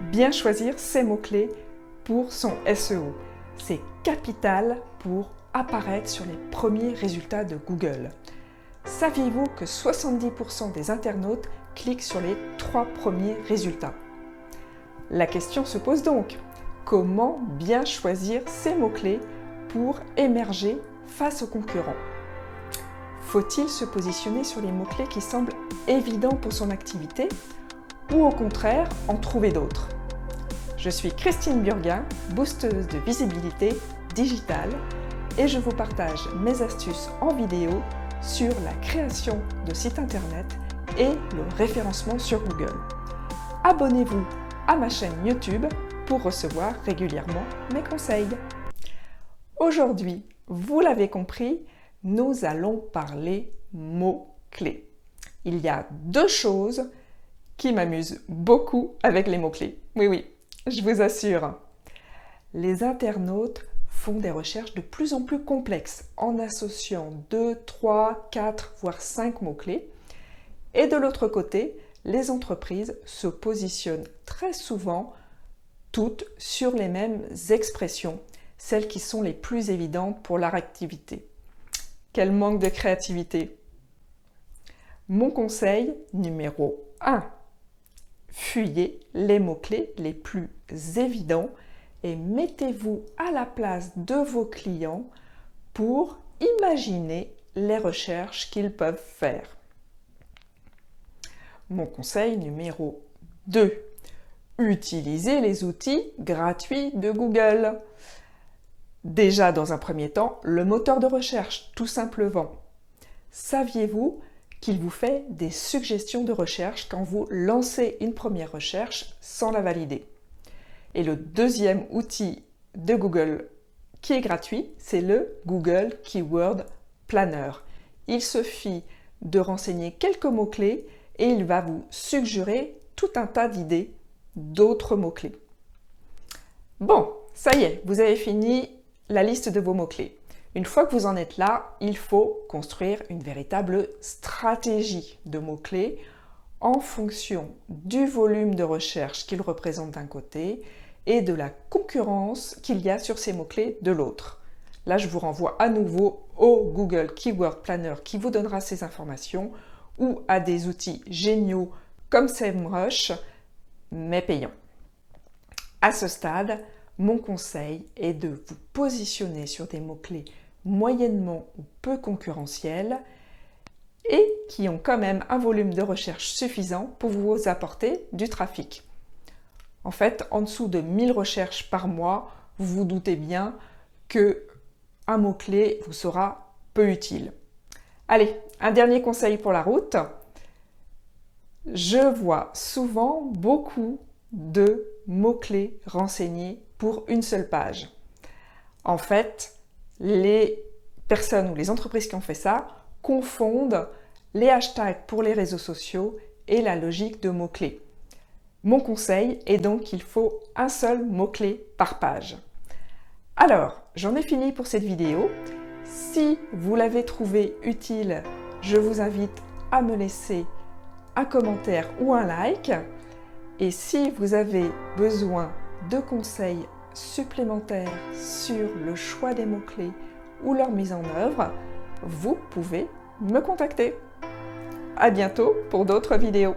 Bien choisir ses mots-clés pour son SEO. C'est capital pour apparaître sur les premiers résultats de Google. Saviez-vous que 70% des internautes cliquent sur les 3 premiers résultats? La question se pose donc, comment bien choisir ses mots-clés pour émerger face aux concurrents? Faut-il se positionner sur les mots-clés qui semblent évidents pour son activité ou au contraire en trouver d'autres? Je suis Christine Burguin, boosteuse de visibilité digitale et je vous partage mes astuces en vidéo sur la création de sites internet et le référencement sur Google. Abonnez-vous à ma chaîne YouTube pour recevoir régulièrement mes conseils. Aujourd'hui, vous l'avez compris, nous allons parler mots-clés. Il y a 2 choses qui m'amusent beaucoup avec les mots-clés. Oui, je vous assure. Les internautes font des recherches de plus en plus complexes en associant 2, 3, 4, voire 5 mots-clés. Et de l'autre côté, les entreprises se positionnent très souvent toutes sur les mêmes expressions, celles qui sont les plus évidentes pour leur activité. Quel manque de créativité! Mon conseil numéro 1. Fuyez les mots-clés les plus évidents et mettez-vous à la place de vos clients pour imaginer les recherches qu'ils peuvent faire. Mon conseil numéro 2. Utilisez les outils gratuits de Google. Déjà, dans un premier temps, le moteur de recherche, tout simplement. Saviez-vous qu'il vous fait des suggestions de recherche quand vous lancez une première recherche sans la valider? Et le deuxième outil de Google qui est gratuit, c'est le Google Keyword Planner. Il suffit de renseigner quelques mots-clés et il va vous suggérer tout un tas d'idées d'autres mots-clés. Bon, ça y est, vous avez fini la liste de vos mots-clés. Une fois que vous en êtes là, il faut construire une véritable stratégie de mots-clés en fonction du volume de recherche qu'ils représentent d'un côté et de la concurrence qu'il y a sur ces mots-clés de l'autre. Là, je vous renvoie à nouveau au Google Keyword Planner qui vous donnera ces informations ou à des outils géniaux comme SEMrush, mais payants. À ce stade, mon conseil est de vous positionner sur des mots-clés moyennement ou peu concurrentiels et qui ont quand même un volume de recherche suffisant pour vous apporter du trafic. En fait, en dessous de 1000 recherches par mois, vous vous doutez bien qu'un mot-clé vous sera peu utile. Allez, un dernier conseil pour la route. Je vois souvent beaucoup de mots-clés renseignés pour une seule page. En fait, les personnes ou les entreprises qui ont fait ça confondent les hashtags pour les réseaux sociaux et la logique de mots-clés. Mon conseil est donc qu'il faut un seul mot-clé par page. Alors, j'en ai fini pour cette vidéo. Si vous l'avez trouvé utile, je vous invite à me laisser un commentaire ou un like. Et si vous avez besoin de conseils supplémentaires sur le choix des mots-clés ou leur mise en œuvre, vous pouvez me contacter. À bientôt pour d'autres vidéos.